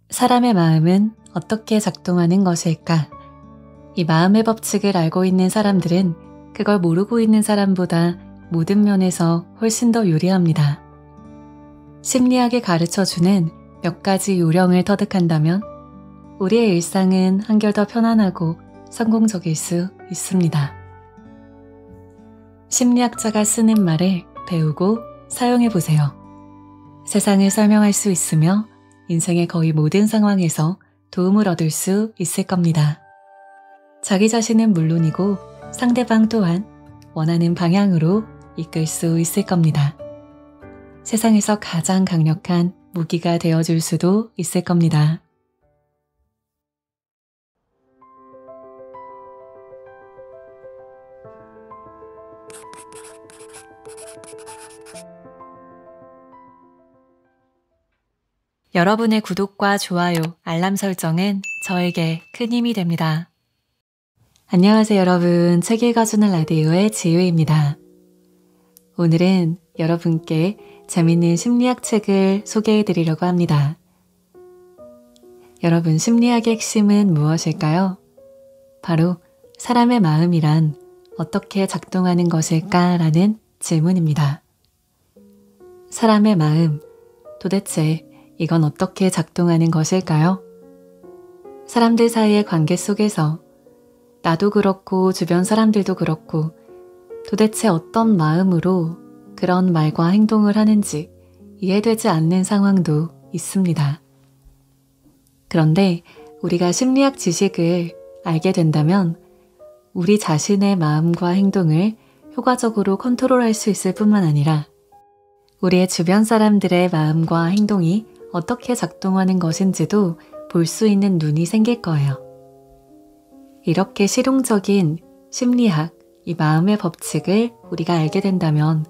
사람의 마음은 어떻게 작동하는 것일까? 이 마음의 법칙을 알고 있는 사람들은 그걸 모르고 있는 사람보다 모든 면에서 훨씬 더 유리합니다. 심리학이 가르쳐주는 몇 가지 요령을 터득한다면 우리의 일상은 한결 더 편안하고 성공적일 수 있습니다. 심리학자가 쓰는 말을 배우고 사용해보세요. 세상을 설명할 수 있으며 인생의 거의 모든 상황에서 도움을 얻을 수 있을 겁니다. 자기 자신은 물론이고 상대방 또한 원하는 방향으로 이끌 수 있을 겁니다. 세상에서 가장 강력한 무기가 되어줄 수도 있을 겁니다. 여러분의 구독과 좋아요, 알람 설정은 저에게 큰 힘이 됩니다. 안녕하세요 여러분, 책 읽어주는 라디오의 지유입니다. 오늘은 여러분께 재밌는 심리학 책을 소개해드리려고 합니다. 여러분, 심리학의 핵심은 무엇일까요? 바로 사람의 마음이란 어떻게 작동하는 것일까라는 질문입니다. 사람의 마음, 도대체 이건 어떻게 작동하는 것일까요? 사람들 사이의 관계 속에서 나도 그렇고 주변 사람들도 그렇고 도대체 어떤 마음으로 그런 말과 행동을 하는지 이해되지 않는 상황도 있습니다. 그런데 우리가 심리학 지식을 알게 된다면 우리 자신의 마음과 행동을 효과적으로 컨트롤할 수 있을 뿐만 아니라 우리의 주변 사람들의 마음과 행동이 어떻게 작동하는 것인지도 볼 수 있는 눈이 생길 거예요. 이렇게 실용적인 심리학, 이 마음의 법칙을 우리가 알게 된다면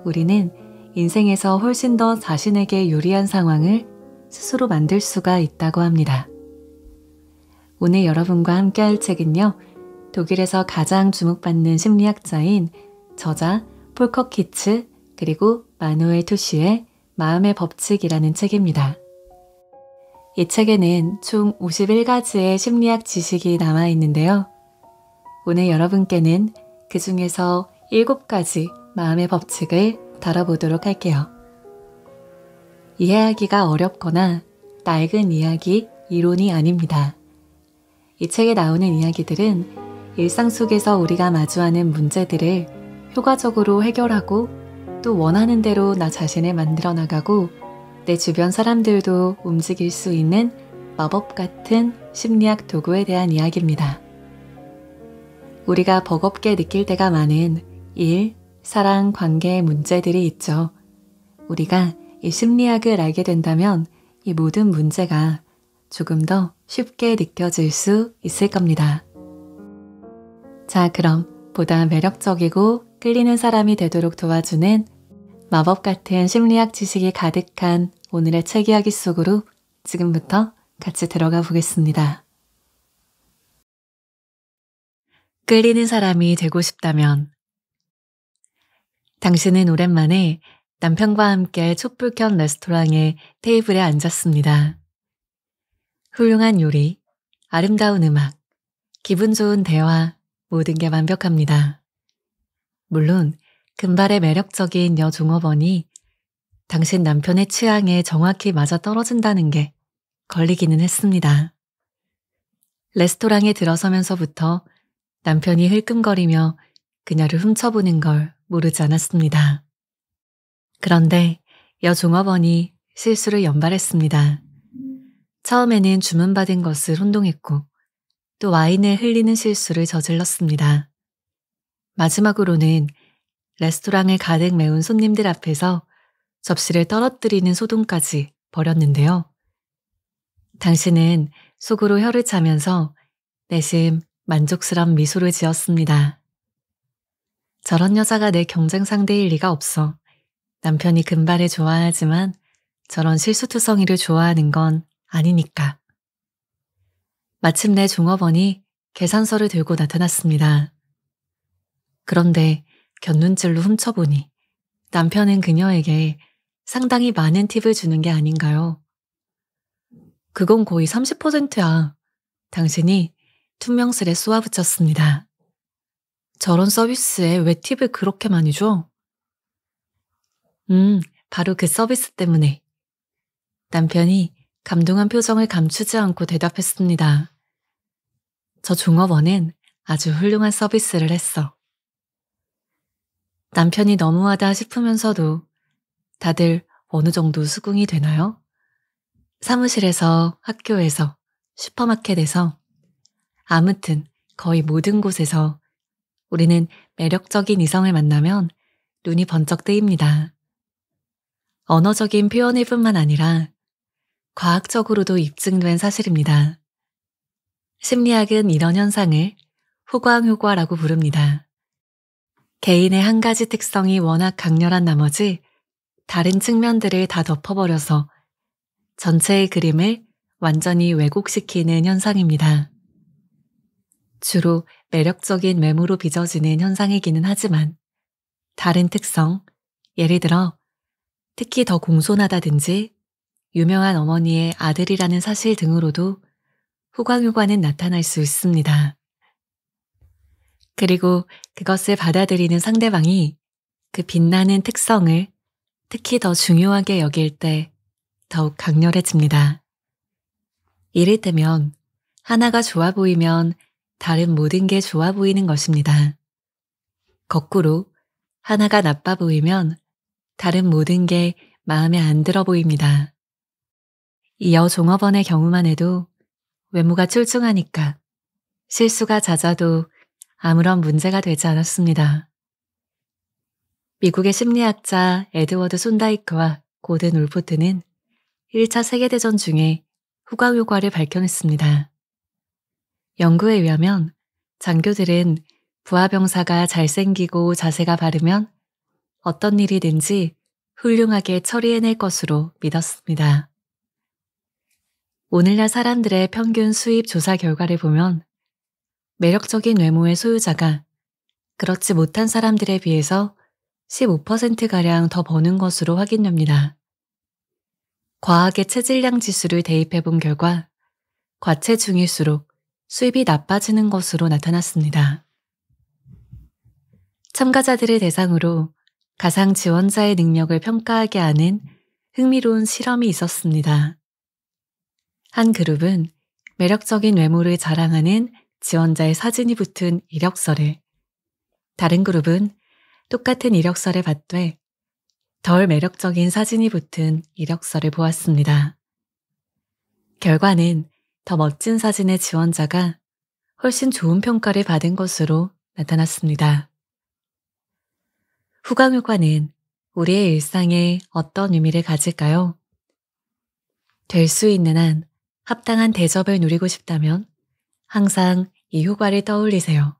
우리는 인생에서 훨씬 더 자신에게 유리한 상황을 스스로 만들 수가 있다고 합니다. 오늘 여러분과 함께 할 책은요, 독일에서 가장 주목받는 심리학자인 저자 폴커 키츠 그리고 마누엘 투시의 마음의 법칙이라는 책입니다. 이 책에는 총 51가지의 심리학 지식이 남아있는데요. 오늘 여러분께는 그 중에서 7가지 마음의 법칙을 다뤄보도록 할게요. 이해하기가 어렵거나 낡은 이야기, 이론이 아닙니다. 이 책에 나오는 이야기들은 일상 속에서 우리가 마주하는 문제들을 효과적으로 해결하고 또 원하는 대로 나 자신을 만들어 나가고 내 주변 사람들도 움직일 수 있는 마법 같은 심리학 도구에 대한 이야기입니다. 우리가 버겁게 느낄 때가 많은 일, 사랑, 관계의 문제들이 있죠. 우리가 이 심리학을 알게 된다면 이 모든 문제가 조금 더 쉽게 느껴질 수 있을 겁니다. 자, 그럼 보다 매력적이고 끌리는 사람이 되도록 도와주는 마법 같은 심리학 지식이 가득한 오늘의 책 이야기 속으로 지금부터 같이 들어가 보겠습니다. 끌리는 사람이 되고 싶다면 당신은 오랜만에 남편과 함께 촛불 켠 레스토랑의 테이블에 앉았습니다. 훌륭한 요리, 아름다운 음악, 기분 좋은 대화, 모든 게 완벽합니다. 물론 금발의 매력적인 여종업원이 당신 남편의 취향에 정확히 맞아떨어진다는 게 걸리기는 했습니다. 레스토랑에 들어서면서부터 남편이 흘끔거리며 그녀를 훔쳐보는 걸 모르지 않았습니다. 그런데 여종업원이 실수를 연발했습니다. 처음에는 주문받은 것을 혼동했고 또 와인을 흘리는 실수를 저질렀습니다. 마지막으로는 레스토랑을 가득 메운 손님들 앞에서 접시를 떨어뜨리는 소동까지 벌였는데요. 당신은 속으로 혀를 차면서 내심 만족스러운 미소를 지었습니다. 저런 여자가 내 경쟁 상대일 리가 없어. 남편이 금발을 좋아하지만 저런 실수투성이를 좋아하는 건 아니니까. 마침내 종업원이 계산서를 들고 나타났습니다. 그런데 곁눈질로 훔쳐보니 남편은 그녀에게 상당히 많은 팁을 주는 게 아닌가요? 그건 거의 30%야. 당신이 퉁명스레 쏘아붙였습니다. 저런 서비스에 왜 팁을 그렇게 많이 줘? 바로 그 서비스 때문에. 남편이 감동한 표정을 감추지 않고 대답했습니다. 저 종업원은 아주 훌륭한 서비스를 했어. 남편이 너무하다 싶으면서도 다들 어느 정도 수긍이 되나요? 사무실에서, 학교에서, 슈퍼마켓에서, 아무튼 거의 모든 곳에서 우리는 매력적인 이성을 만나면 눈이 번쩍 뜨입니다. 언어적인 표현일 뿐만 아니라 과학적으로도 입증된 사실입니다. 심리학은 이런 현상을 후광효과라고 부릅니다. 개인의 한 가지 특성이 워낙 강렬한 나머지 다른 측면들을 다 덮어버려서 전체의 그림을 완전히 왜곡시키는 현상입니다. 주로 매력적인 외모로 빚어지는 현상이기는 하지만 다른 특성, 예를 들어 특히 더 공손하다든지 유명한 어머니의 아들이라는 사실 등으로도 후광효과는 나타날 수 있습니다. 그리고 그것을 받아들이는 상대방이 그 빛나는 특성을 특히 더 중요하게 여길 때 더욱 강렬해집니다. 이를테면 하나가 좋아 보이면 다른 모든 게 좋아 보이는 것입니다. 거꾸로 하나가 나빠 보이면 다른 모든 게 마음에 안 들어 보입니다. 이 여종업원의 경우만 해도 외모가 출중하니까 실수가 잦아도 아무런 문제가 되지 않았습니다. 미국의 심리학자 에드워드 손다이크와 고든 울포트는 1차 세계대전 중에 후광효과를 밝혀냈습니다. 연구에 의하면 장교들은 부하병사가 잘생기고 자세가 바르면 어떤 일이든지 훌륭하게 처리해낼 것으로 믿었습니다. 오늘날 사람들의 평균 수입 조사 결과를 보면 매력적인 외모의 소유자가 그렇지 못한 사람들에 비해서 15%가량 더 버는 것으로 확인됩니다. 과학의 체질량 지수를 대입해 본 결과 과체중일수록 수입이 나빠지는 것으로 나타났습니다. 참가자들을 대상으로 가상 지원자의 능력을 평가하게 하는 흥미로운 실험이 있었습니다. 한 그룹은 매력적인 외모를 자랑하는 지원자의 사진이 붙은 이력서를, 다른 그룹은 똑같은 이력서를 받되 덜 매력적인 사진이 붙은 이력서를 보았습니다. 결과는 더 멋진 사진의 지원자가 훨씬 좋은 평가를 받은 것으로 나타났습니다. 후광효과는 우리의 일상에 어떤 의미를 가질까요? 될 수 있는 한 합당한 대접을 누리고 싶다면 항상 이 효과를 떠올리세요.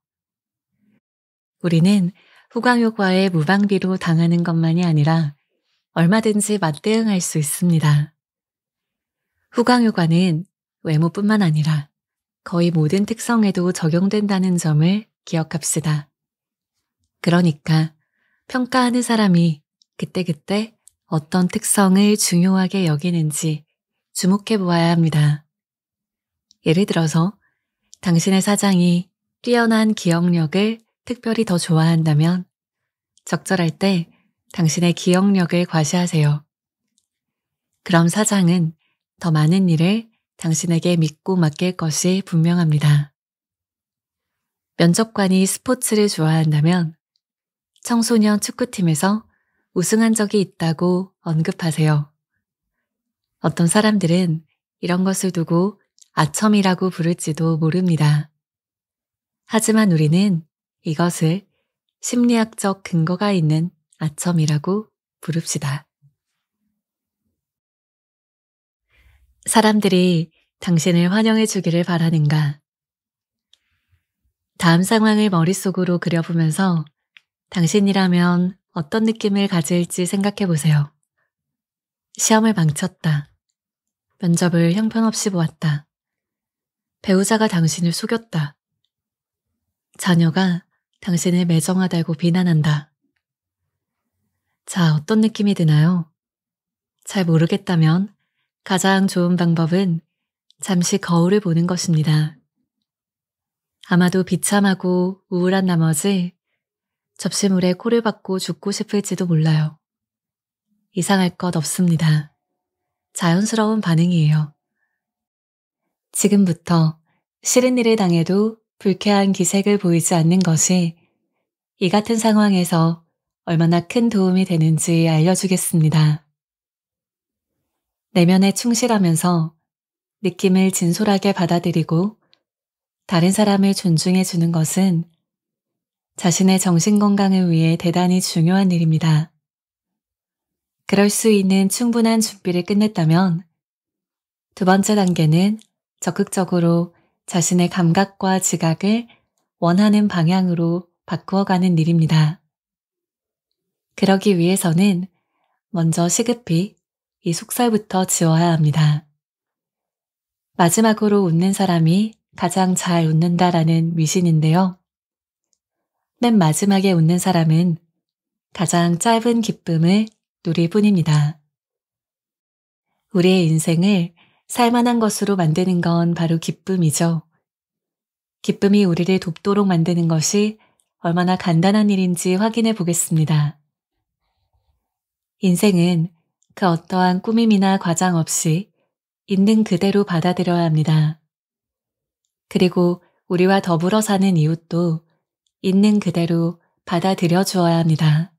우리는 후광효과에 무방비로 당하는 것만이 아니라 얼마든지 맞대응할 수 있습니다. 후광효과는 외모뿐만 아니라 거의 모든 특성에도 적용된다는 점을 기억합시다. 그러니까 평가하는 사람이 그때그때 어떤 특성을 중요하게 여기는지 주목해 보아야 합니다. 예를 들어서 당신의 사장이 뛰어난 기억력을 특별히 더 좋아한다면 적절할 때 당신의 기억력을 과시하세요. 그럼 사장은 더 많은 일을 당신에게 믿고 맡길 것이 분명합니다. 면접관이 스포츠를 좋아한다면 청소년 축구팀에서 우승한 적이 있다고 언급하세요. 어떤 사람들은 이런 것을 두고 아첨이라고 부를지도 모릅니다. 하지만 우리는 이것을 심리학적 근거가 있는 아첨이라고 부릅시다. 사람들이 당신을 환영해 주기를 바라는가? 다음 상황을 머릿속으로 그려보면서 당신이라면 어떤 느낌을 가질지 생각해 보세요. 시험을 망쳤다. 면접을 형편없이 보았다. 배우자가 당신을 속였다. 자녀가 당신을 매정하다고 비난한다. 자, 어떤 느낌이 드나요? 잘 모르겠다면 가장 좋은 방법은 잠시 거울을 보는 것입니다. 아마도 비참하고 우울한 나머지 접시물에 코를 박고 죽고 싶을지도 몰라요. 이상할 것 없습니다. 자연스러운 반응이에요. 지금부터 싫은 일을 당해도 불쾌한 기색을 보이지 않는 것이 이 같은 상황에서 얼마나 큰 도움이 되는지 알려주겠습니다. 내면에 충실하면서 느낌을 진솔하게 받아들이고 다른 사람을 존중해 주는 것은 자신의 정신 건강을 위해 대단히 중요한 일입니다. 그럴 수 있는 충분한 준비를 끝냈다면 두 번째 단계는 적극적으로 자신의 감각과 지각을 원하는 방향으로 바꾸어가는 일입니다. 그러기 위해서는 먼저 시급히 이 속살부터 지워야 합니다. 마지막으로 웃는 사람이 가장 잘 웃는다라는 미신인데요. 맨 마지막에 웃는 사람은 가장 짧은 기쁨을 누릴 뿐입니다. 우리의 인생을 살만한 것으로 만드는 건 바로 기쁨이죠. 기쁨이 우리를 돕도록 만드는 것이 얼마나 간단한 일인지 확인해 보겠습니다. 인생은 그 어떠한 꾸밈이나 과장 없이 있는 그대로 받아들여야 합니다. 그리고 우리와 더불어 사는 이웃도 있는 그대로 받아들여 주어야 합니다.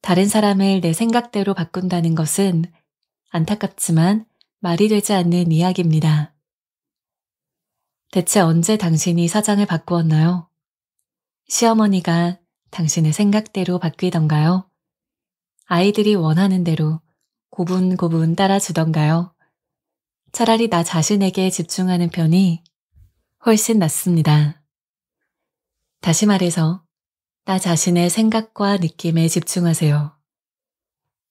다른 사람을 내 생각대로 바꾼다는 것은 안타깝지만 말이 되지 않는 이야기입니다. 대체 언제 당신이 사장을 바꾸었나요? 시어머니가 당신의 생각대로 바뀌던가요? 아이들이 원하는 대로 고분고분 따라주던가요? 차라리 나 자신에게 집중하는 편이 훨씬 낫습니다. 다시 말해서 나 자신의 생각과 느낌에 집중하세요.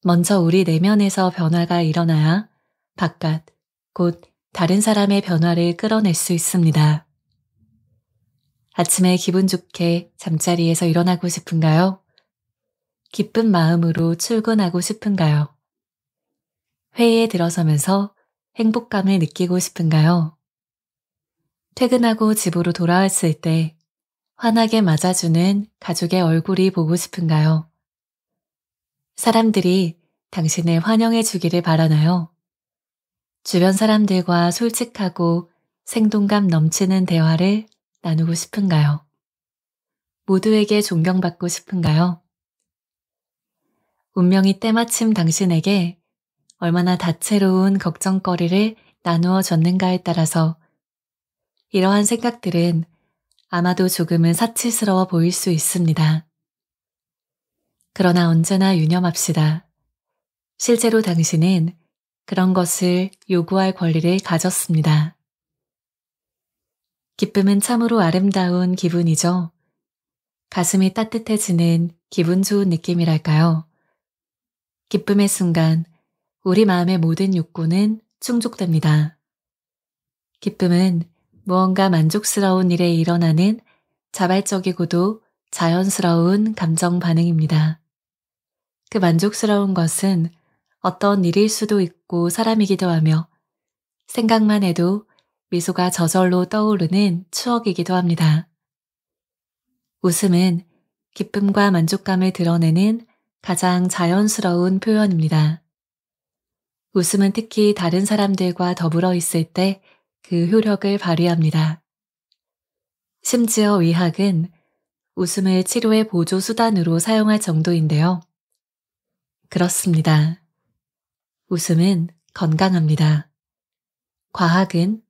먼저 우리 내면에서 변화가 일어나야 바깥, 곧 다른 사람의 변화를 끌어낼 수 있습니다. 아침에 기분 좋게 잠자리에서 일어나고 싶은가요? 기쁜 마음으로 출근하고 싶은가요? 회의에 들어서면서 행복감을 느끼고 싶은가요? 퇴근하고 집으로 돌아왔을 때 환하게 맞아주는 가족의 얼굴이 보고 싶은가요? 사람들이 당신을 환영해 주기를 바라나요? 주변 사람들과 솔직하고 생동감 넘치는 대화를 나누고 싶은가요? 모두에게 존경받고 싶은가요? 운명이 때마침 당신에게 얼마나 다채로운 걱정거리를 나누어 줬는가에 따라서 이러한 생각들은 아마도 조금은 사치스러워 보일 수 있습니다. 그러나 언제나 유념합시다. 실제로 당신은 그런 것을 요구할 권리를 가졌습니다. 기쁨은 참으로 아름다운 기분이죠. 가슴이 따뜻해지는 기분 좋은 느낌이랄까요? 기쁨의 순간 우리 마음의 모든 욕구는 충족됩니다. 기쁨은 무언가 만족스러운 일에 일어나는 자발적이고도 자연스러운 감정 반응입니다. 그 만족스러운 것은 어떤 일일 수도 있고 사람이기도 하며 생각만 해도 미소가 저절로 떠오르는 추억이기도 합니다. 웃음은 기쁨과 만족감을 드러내는 가장 자연스러운 표현입니다. 웃음은 특히 다른 사람들과 더불어 있을 때 그 효력을 발휘합니다. 심지어 의학은 웃음을 치료의 보조 수단으로 사용할 정도인데요. 그렇습니다. 웃음은 건강합니다. 과학은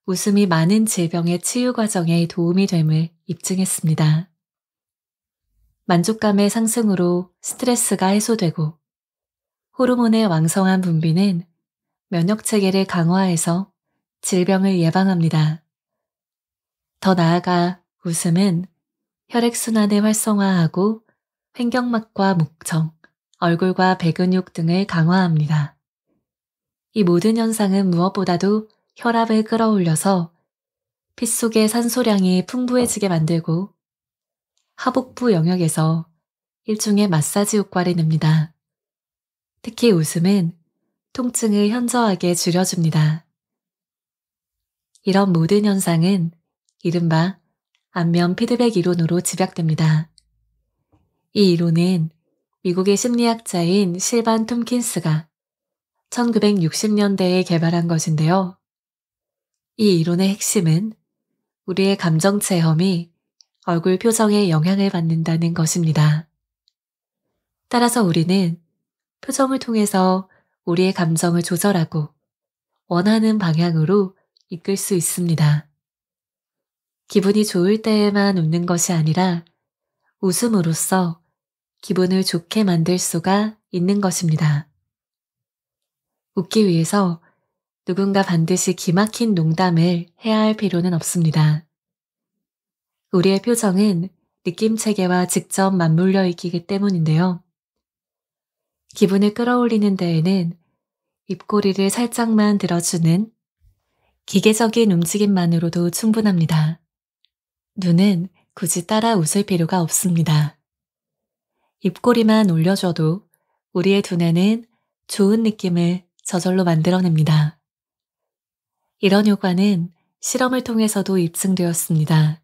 웃음이 많은 질병의 치유 과정에 도움이 됨을 입증했습니다. 만족감의 상승으로 스트레스가 해소되고 호르몬의 왕성한 분비는 면역 체계를 강화해서 질병을 예방합니다. 더 나아가 웃음은 혈액순환을 활성화하고 횡격막과 목청, 얼굴과 배근육 등을 강화합니다. 이 모든 현상은 무엇보다도 혈압을 끌어올려서 피 속의 산소량이 풍부해지게 만들고 하복부 영역에서 일종의 마사지 효과를 냅니다. 특히 웃음은 통증을 현저하게 줄여줍니다. 이런 모든 현상은 이른바 안면 피드백 이론으로 집약됩니다. 이 이론은 미국의 심리학자인 실반 톰킨스가 1960년대에 개발한 것인데요. 이 이론의 핵심은 우리의 감정 체험이 얼굴 표정에 영향을 받는다는 것입니다. 따라서 우리는 표정을 통해서 우리의 감정을 조절하고 원하는 방향으로 이끌 수 있습니다. 기분이 좋을 때에만 웃는 것이 아니라 웃음으로써 기분을 좋게 만들 수가 있는 것입니다. 웃기 위해서 누군가 반드시 기막힌 농담을 해야 할 필요는 없습니다. 우리의 표정은 느낌 체계와 직접 맞물려 있기 때문인데요. 기분을 끌어올리는 데에는 입꼬리를 살짝만 들어주는 기계적인 움직임만으로도 충분합니다. 눈은 굳이 따라 웃을 필요가 없습니다. 입꼬리만 올려줘도 우리의 두뇌는 좋은 느낌을 저절로 만들어냅니다. 이런 효과는 실험을 통해서도 입증되었습니다.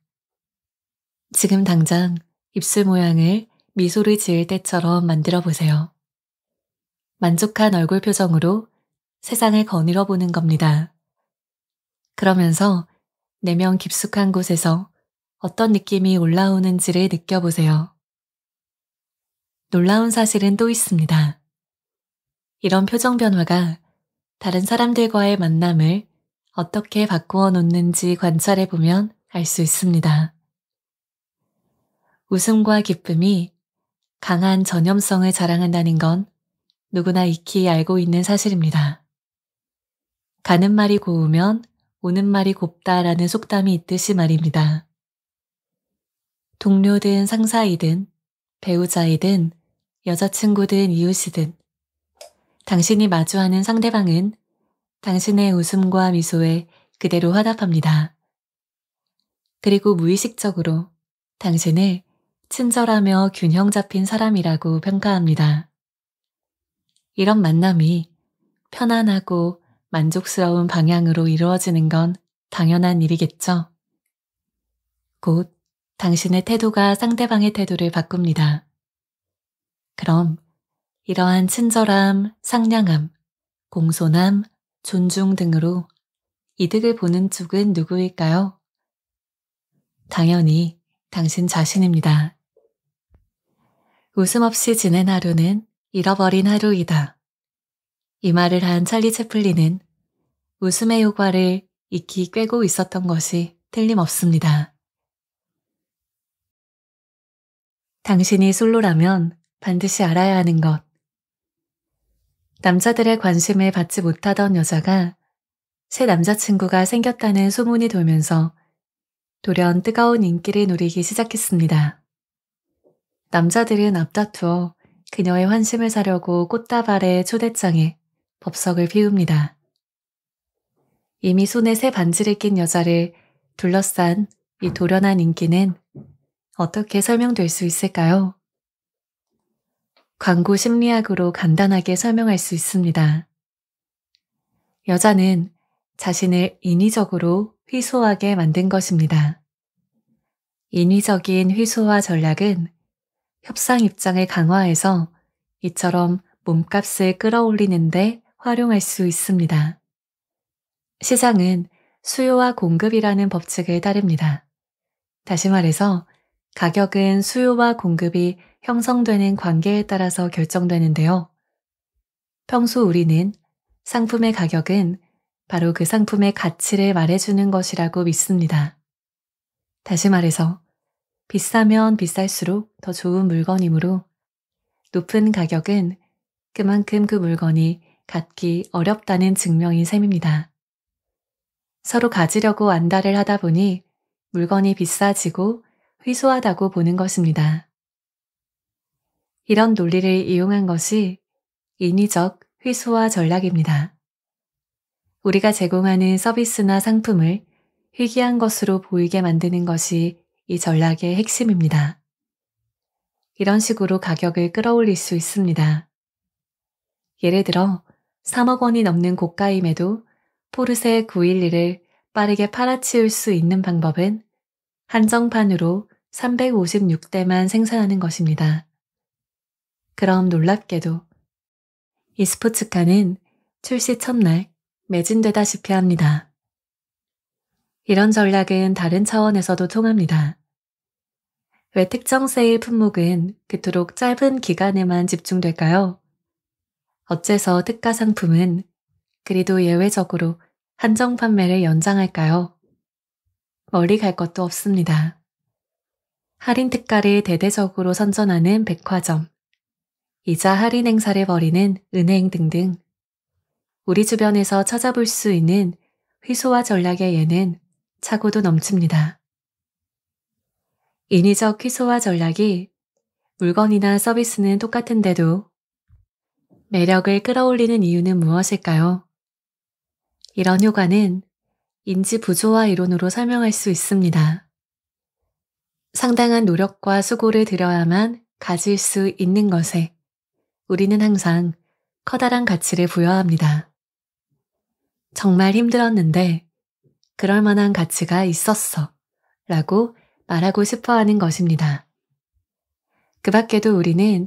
지금 당장 입술 모양을 미소를 지을 때처럼 만들어 보세요. 만족한 얼굴 표정으로 세상을 거닐어 보는 겁니다. 그러면서 내면 깊숙한 곳에서 어떤 느낌이 올라오는지를 느껴보세요. 놀라운 사실은 또 있습니다. 이런 표정 변화가 다른 사람들과의 만남을 어떻게 바꾸어 놓는지 관찰해 보면 알 수 있습니다. 웃음과 기쁨이 강한 전염성을 자랑한다는 건 누구나 익히 알고 있는 사실입니다. 가는 말이 고우면 오는 말이 곱다라는 속담이 있듯이 말입니다. 동료든 상사이든 배우자이든 여자친구든 이웃이든 당신이 마주하는 상대방은 당신의 웃음과 미소에 그대로 화답합니다. 그리고 무의식적으로 당신을 친절하며 균형 잡힌 사람이라고 평가합니다. 이런 만남이 편안하고 만족스러운 방향으로 이루어지는 건 당연한 일이겠죠. 곧 당신의 태도가 상대방의 태도를 바꿉니다. 그럼 이러한 친절함, 상냥함, 공손함, 존중 등으로 이득을 보는 쪽은 누구일까요? 당연히 당신 자신입니다. 웃음 없이 지낸 하루는 잃어버린 하루이다. 이 말을 한 찰리 채플린은 웃음의 효과를 익히 꿰고 있었던 것이 틀림없습니다. 당신이 솔로라면 반드시 알아야 하는 것. 남자들의 관심을 받지 못하던 여자가 새 남자친구가 생겼다는 소문이 돌면서 돌연 뜨거운 인기를 누리기 시작했습니다. 남자들은 앞다투어 그녀의 환심을 사려고 꽃다발의 초대장에 법석을 피웁니다. 이미 손에 새 반지를 낀 여자를 둘러싼 이 돌연한 인기는 어떻게 설명될 수 있을까요? 광고 심리학으로 간단하게 설명할 수 있습니다. 여자는 자신을 인위적으로 희소하게 만든 것입니다. 인위적인 희소화 전략은 협상 입장을 강화해서 이처럼 몸값을 끌어올리는데 활용할 수 있습니다. 시장은 수요와 공급이라는 법칙을 따릅니다. 다시 말해서 가격은 수요와 공급이 형성되는 관계에 따라서 결정되는데요. 평소 우리는 상품의 가격은 바로 그 상품의 가치를 말해주는 것이라고 믿습니다. 다시 말해서 비싸면 비쌀수록 더 좋은 물건이므로 높은 가격은 그만큼 그 물건이 갖기 어렵다는 증명인 셈입니다. 서로 가지려고 안달을 하다 보니 물건이 비싸지고 희소하다고 보는 것입니다. 이런 논리를 이용한 것이 인위적 희소화 전략입니다. 우리가 제공하는 서비스나 상품을 희귀한 것으로 보이게 만드는 것이 이 전략의 핵심입니다. 이런 식으로 가격을 끌어올릴 수 있습니다. 예를 들어 3억 원이 넘는 고가임에도 포르쉐 911을 빠르게 팔아치울 수 있는 방법은 한정판으로 356대만 생산하는 것입니다. 그럼 놀랍게도 이 스포츠카는 출시 첫날 매진되다시피 합니다. 이런 전략은 다른 차원에서도 통합니다. 왜 특정 세일 품목은 그토록 짧은 기간에만 집중될까요? 어째서 특가 상품은 그리도 예외적으로 한정 판매를 연장할까요? 멀리 갈 것도 없습니다. 할인 특가를 대대적으로 선전하는 백화점, 이자 할인 행사를 벌이는 은행 등등 우리 주변에서 찾아볼 수 있는 희소화 전략의 예는 차고도 넘칩니다. 인위적 희소화 전략이 물건이나 서비스는 똑같은데도 매력을 끌어올리는 이유는 무엇일까요? 이런 효과는 인지 부조화 이론으로 설명할 수 있습니다. 상당한 노력과 수고를 들여야만 가질 수 있는 것에 우리는 항상 커다란 가치를 부여합니다. 정말 힘들었는데 그럴 만한 가치가 있었어 라고 말하고 싶어 하는 것입니다. 그 밖에도 우리는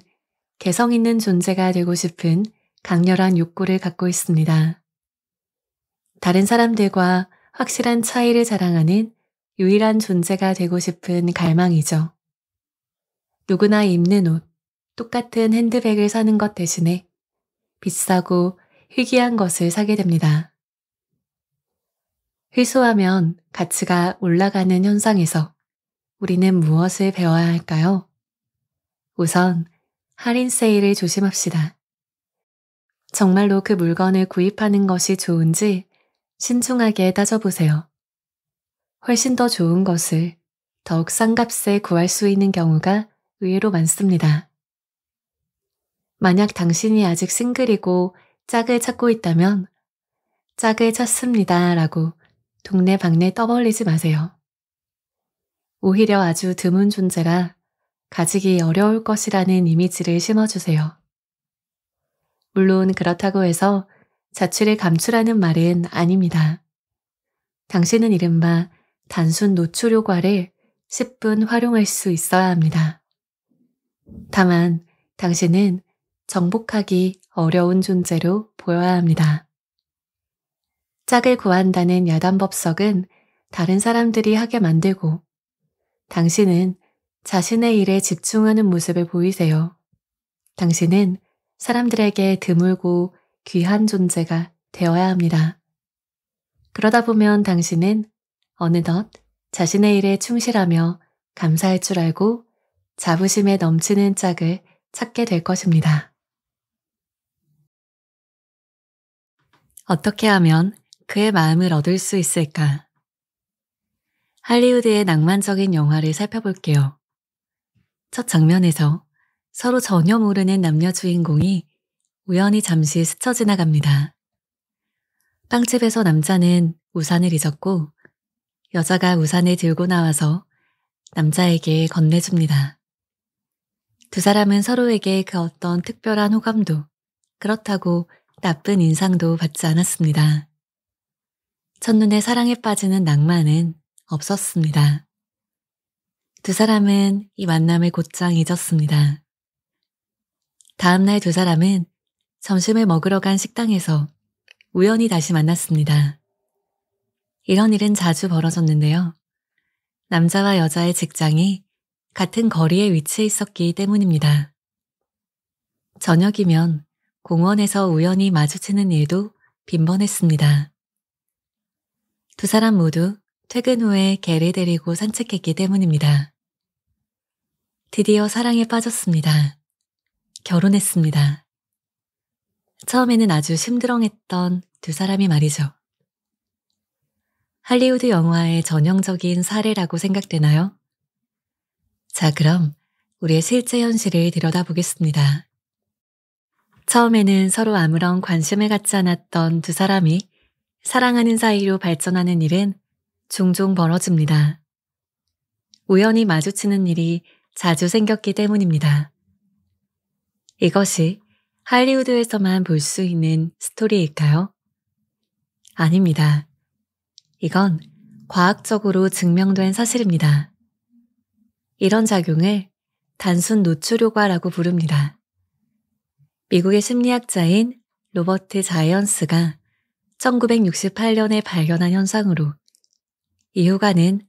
개성 있는 존재가 되고 싶은 강렬한 욕구를 갖고 있습니다. 다른 사람들과 확실한 차이를 자랑하는 유일한 존재가 되고 싶은 갈망이죠. 누구나 입는 옷, 똑같은 핸드백을 사는 것 대신에 비싸고 희귀한 것을 사게 됩니다. 희소하면 가치가 올라가는 현상에서 우리는 무엇을 배워야 할까요? 우선 할인 세일을 조심합시다. 정말로 그 물건을 구입하는 것이 좋은지 신중하게 따져보세요. 훨씬 더 좋은 것을 더욱 싼 값에 구할 수 있는 경우가 의외로 많습니다. 만약 당신이 아직 싱글이고 짝을 찾고 있다면 짝을 찾습니다 라고 동네방네 떠벌리지 마세요. 오히려 아주 드문 존재라 가지기 어려울 것이라는 이미지를 심어주세요. 물론 그렇다고 해서 자취를 감추라는 말은 아닙니다. 당신은 이른바 단순 노출 효과를 10분 활용할 수 있어야 합니다. 다만 당신은 정복하기 어려운 존재로 보여야 합니다. 짝을 구한다는 야단법석은 다른 사람들이 하게 만들고 당신은 자신의 일에 집중하는 모습을 보이세요. 당신은 사람들에게 드물고 귀한 존재가 되어야 합니다. 그러다 보면 당신은 어느덧 자신의 일에 충실하며 감사할 줄 알고 자부심에 넘치는 짝을 찾게 될 것입니다. 어떻게 하면 그의 마음을 얻을 수 있을까? 할리우드의 낭만적인 영화를 살펴볼게요. 첫 장면에서 서로 전혀 모르는 남녀 주인공이 우연히 잠시 스쳐 지나갑니다. 빵집에서 남자는 우산을 잊었고 여자가 우산을 들고 나와서 남자에게 건네줍니다. 두 사람은 서로에게 그 어떤 특별한 호감도 그렇다고 나쁜 인상도 받지 않았습니다. 첫눈에 사랑에 빠지는 낭만은 없었습니다. 두 사람은 이 만남을 곧장 잊었습니다. 다음날 두 사람은 점심을 먹으러 간 식당에서 우연히 다시 만났습니다. 이런 일은 자주 벌어졌는데요. 남자와 여자의 직장이 같은 거리에 위치해 있었기 때문입니다. 저녁이면 공원에서 우연히 마주치는 일도 빈번했습니다. 두 사람 모두 퇴근 후에 개를 데리고 산책했기 때문입니다. 드디어 사랑에 빠졌습니다. 결혼했습니다. 처음에는 아주 심드렁했던 두 사람이 말이죠. 할리우드 영화의 전형적인 사례라고 생각되나요? 자, 그럼 우리의 실제 현실을 들여다보겠습니다. 처음에는 서로 아무런 관심을 갖지 않았던 두 사람이 사랑하는 사이로 발전하는 일은 종종 벌어집니다. 우연히 마주치는 일이 자주 생겼기 때문입니다. 이것이 할리우드에서만 볼 수 있는 스토리일까요? 아닙니다. 이건 과학적으로 증명된 사실입니다. 이런 작용을 단순 노출 효과라고 부릅니다. 미국의 심리학자인 로버트 자이언스가 1968년에 발견한 현상으로 이 효과는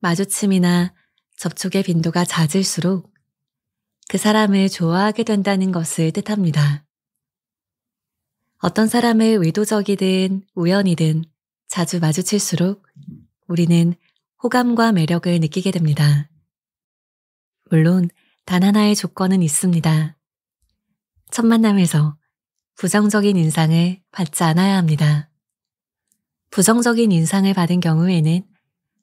마주침이나 접촉의 빈도가 잦을수록 그 사람을 좋아하게 된다는 것을 뜻합니다. 어떤 사람을 의도적이든 우연이든 자주 마주칠수록 우리는 호감과 매력을 느끼게 됩니다. 물론 단 하나의 조건은 있습니다. 첫 만남에서 부정적인 인상을 받지 않아야 합니다. 부정적인 인상을 받은 경우에는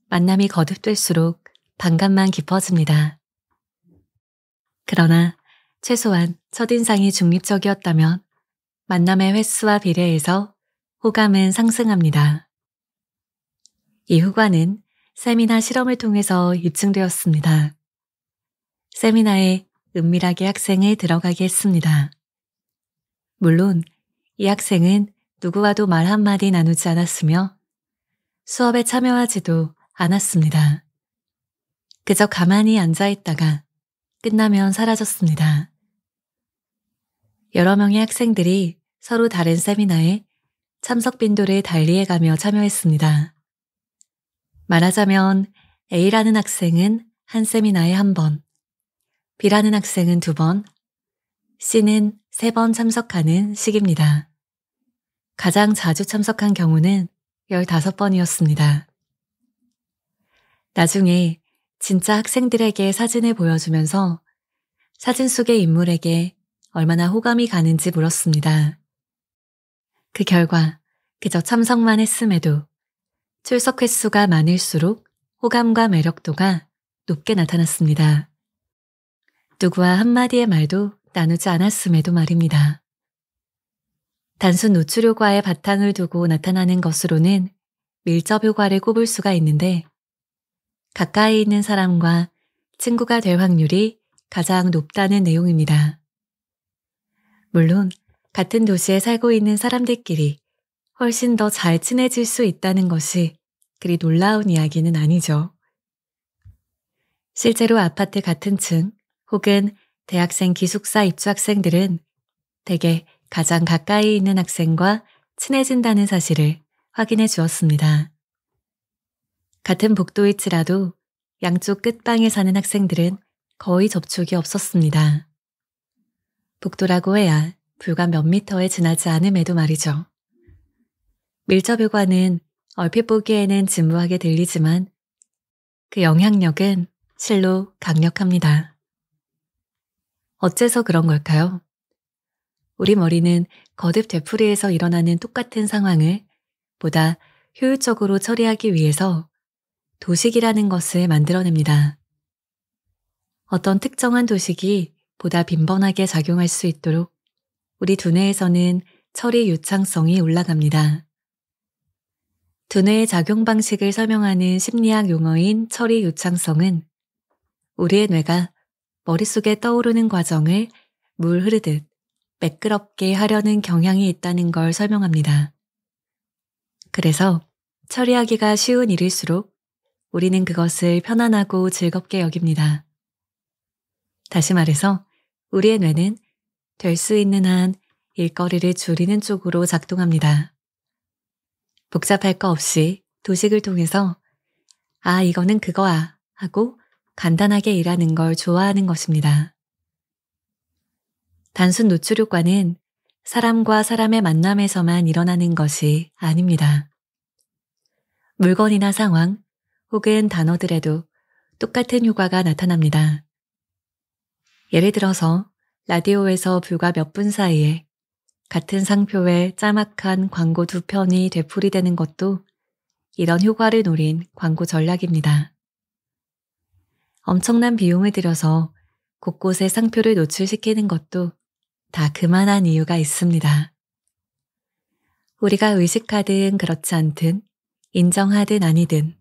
만남이 거듭될수록 반감만 깊어집니다. 그러나 최소한 첫인상이 중립적이었다면 만남의 횟수와 비례해서 호감은 상승합니다. 이 효과는 세미나 실험을 통해서 입증되었습니다. 세미나에 은밀하게 학생을 들어가게 했습니다. 물론 이 학생은 누구와도 말 한마디 나누지 않았으며 수업에 참여하지도 않았습니다. 그저 가만히 앉아있다가 끝나면 사라졌습니다. 여러 명의 학생들이 서로 다른 세미나에 참석 빈도를 달리해가며 참여했습니다. 말하자면 A라는 학생은 한 세미나에 1번, B라는 학생은 2번, C는 3번 참석하는 식입니다. 가장 자주 참석한 경우는 15번이었습니다. 나중에 진짜 학생들에게 사진을 보여주면서 사진 속의 인물에게 얼마나 호감이 가는지 물었습니다. 그 결과 그저 참석만 했음에도 출석 횟수가 많을수록 호감과 매력도가 높게 나타났습니다. 누구와 한마디의 말도 나누지 않았음에도 말입니다. 단순 노출 효과의 바탕을 두고 나타나는 것으로는 밀접 효과를 꼽을 수가 있는데 가까이 있는 사람과 친구가 될 확률이 가장 높다는 내용입니다. 물론 같은 도시에 살고 있는 사람들끼리 훨씬 더 잘 친해질 수 있다는 것이 그리 놀라운 이야기는 아니죠. 실제로 아파트 같은 층 혹은 대학생 기숙사 입주학생들은 대개 가장 가까이 있는 학생과 친해진다는 사실을 확인해 주었습니다. 같은 복도일지라도 양쪽 끝방에 사는 학생들은 거의 접촉이 없었습니다. 복도라고 해야 불과 몇 미터에 지나지 않음에도 말이죠. 밀접 효과는 얼핏 보기에는 진부하게 들리지만 그 영향력은 실로 강력합니다. 어째서 그런 걸까요? 우리 머리는 거듭 되풀이해서 일어나는 똑같은 상황을 보다 효율적으로 처리하기 위해서 도식이라는 것을 만들어냅니다. 어떤 특정한 도식이 보다 빈번하게 작용할 수 있도록 우리 두뇌에서는 처리 유창성이 올라갑니다. 두뇌의 작용 방식을 설명하는 심리학 용어인 처리 유창성은 우리의 뇌가 머릿속에 떠오르는 과정을 물 흐르듯 매끄럽게 하려는 경향이 있다는 걸 설명합니다. 그래서 처리하기가 쉬운 일일수록 우리는 그것을 편안하고 즐겁게 여깁니다. 다시 말해서 우리의 뇌는 될 수 있는 한 일거리를 줄이는 쪽으로 작동합니다. 복잡할 거 없이 도식을 통해서 아, 이거는 그거야 하고 간단하게 일하는 걸 좋아하는 것입니다. 단순 노출 효과는 사람과 사람의 만남에서만 일어나는 것이 아닙니다. 물건이나 상황 혹은 단어들에도 똑같은 효과가 나타납니다. 예를 들어서 라디오에서 불과 몇 분 사이에 같은 상표에 짤막한 광고 2편이 되풀이되는 것도 이런 효과를 노린 광고 전략입니다. 엄청난 비용을 들여서 곳곳에 상표를 노출시키는 것도 다 그만한 이유가 있습니다. 우리가 의식하든 그렇지 않든 인정하든 아니든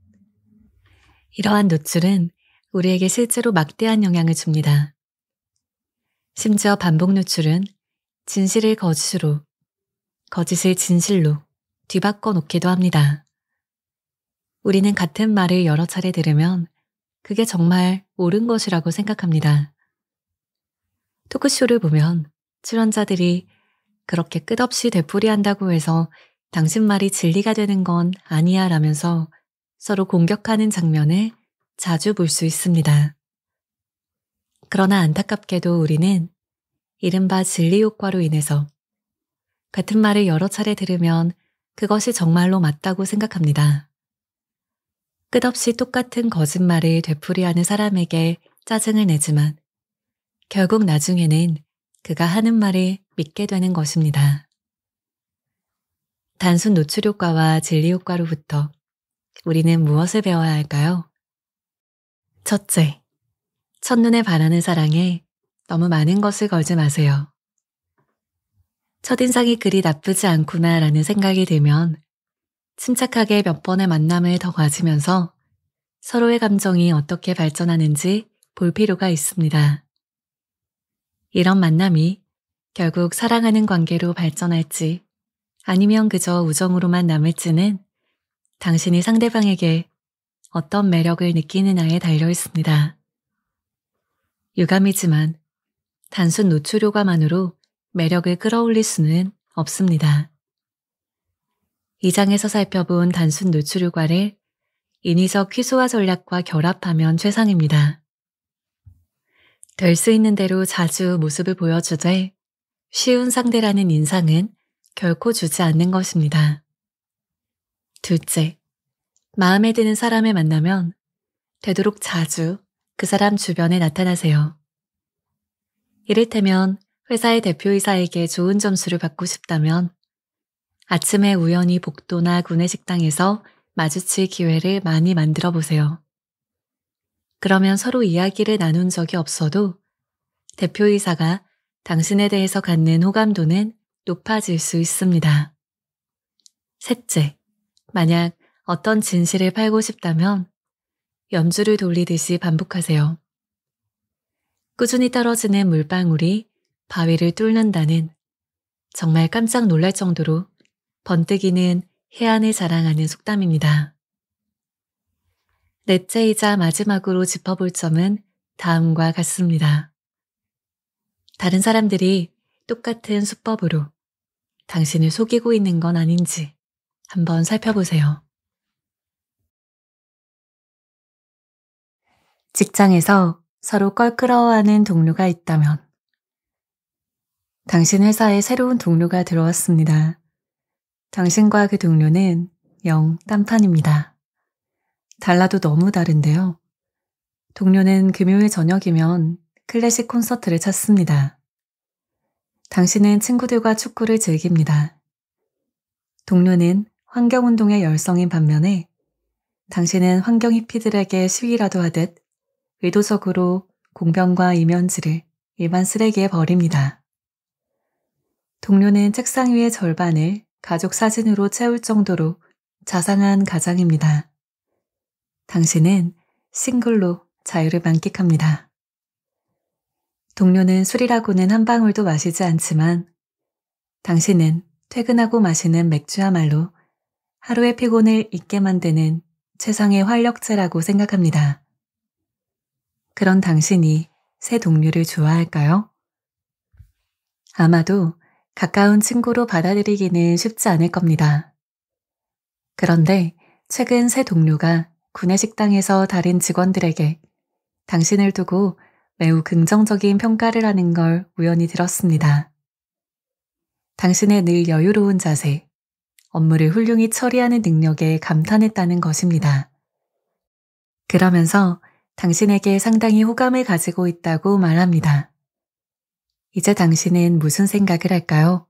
이러한 노출은 우리에게 실제로 막대한 영향을 줍니다. 심지어 반복 노출은 진실을 거짓으로, 거짓을 진실로 뒤바꿔 놓기도 합니다. 우리는 같은 말을 여러 차례 들으면 그게 정말 옳은 것이라고 생각합니다. 토크쇼를 보면 출연자들이 그렇게 끝없이 되풀이한다고 해서 당신 말이 진리가 되는 건 아니야 라면서 서로 공격하는 장면을 자주 볼 수 있습니다. 그러나 안타깝게도 우리는 이른바 진리 효과로 인해서 같은 말을 여러 차례 들으면 그것이 정말로 맞다고 생각합니다. 끝없이 똑같은 거짓말을 되풀이하는 사람에게 짜증을 내지만 결국 나중에는 그가 하는 말을 믿게 되는 것입니다. 단순 노출 효과와 진리 효과로부터 우리는 무엇을 배워야 할까요? 첫째, 첫눈에 반하는 사랑에 너무 많은 것을 걸지 마세요. 첫인상이 그리 나쁘지 않구나라는 생각이 들면 침착하게 몇 번의 만남을 더 가지면서 서로의 감정이 어떻게 발전하는지 볼 필요가 있습니다. 이런 만남이 결국 사랑하는 관계로 발전할지 아니면 그저 우정으로만 남을지는 당신이 상대방에게 어떤 매력을 느끼느냐에 달려 있습니다. 유감이지만 단순 노출 효과만으로 매력을 끌어올릴 수는 없습니다. 이 장에서 살펴본 단순 노출 효과를 인위적 희소화 전략과 결합하면 최상입니다. 될 수 있는 대로 자주 모습을 보여주되 쉬운 상대라는 인상은 결코 주지 않는 것입니다. 둘째, 마음에 드는 사람을 만나면 되도록 자주 그 사람 주변에 나타나세요. 이를테면 회사의 대표이사에게 좋은 점수를 받고 싶다면 아침에 우연히 복도나 구내식당에서 마주칠 기회를 많이 만들어 보세요. 그러면 서로 이야기를 나눈 적이 없어도 대표이사가 당신에 대해서 갖는 호감도는 높아질 수 있습니다. 셋째, 만약 어떤 진실을 팔고 싶다면 연주를 돌리듯이 반복하세요. 꾸준히 떨어지는 물방울이 바위를 뚫는다는 정말 깜짝 놀랄 정도로 번뜩이는 해안을 자랑하는 속담입니다. 넷째이자 마지막으로 짚어볼 점은 다음과 같습니다. 다른 사람들이 똑같은 수법으로 당신을 속이고 있는 건 아닌지 한번 살펴보세요. 직장에서 서로 껄끄러워하는 동료가 있다면 당신 회사에 새로운 동료가 들어왔습니다. 당신과 그 동료는 영 딴판입니다. 달라도 너무 다른데요. 동료는 금요일 저녁이면 클래식 콘서트를 찾습니다. 당신은 친구들과 축구를 즐깁니다. 동료는 환경운동에 열성인 반면에 당신은 환경 히피들에게 시위라도 하듯 의도적으로 공병과 이면지를 일반 쓰레기에 버립니다. 동료는 책상 위의 절반을 가족 사진으로 채울 정도로 자상한 가장입니다. 당신은 싱글로 자유를 만끽합니다. 동료는 술이라고는 한 방울도 마시지 않지만 당신은 퇴근하고 마시는 맥주야말로 하루의 피곤을 잊게 만드는 최상의 활력제라고 생각합니다. 그런 당신이 새 동료를 좋아할까요? 아마도 가까운 친구로 받아들이기는 쉽지 않을 겁니다. 그런데 최근 새 동료가 구내식당에서 다른 직원들에게 당신을 두고 매우 긍정적인 평가를 하는 걸 우연히 들었습니다. 당신의 늘 여유로운 자세, 업무를 훌륭히 처리하는 능력에 감탄했다는 것입니다. 그러면서 당신에게 상당히 호감을 가지고 있다고 말합니다. 이제 당신은 무슨 생각을 할까요?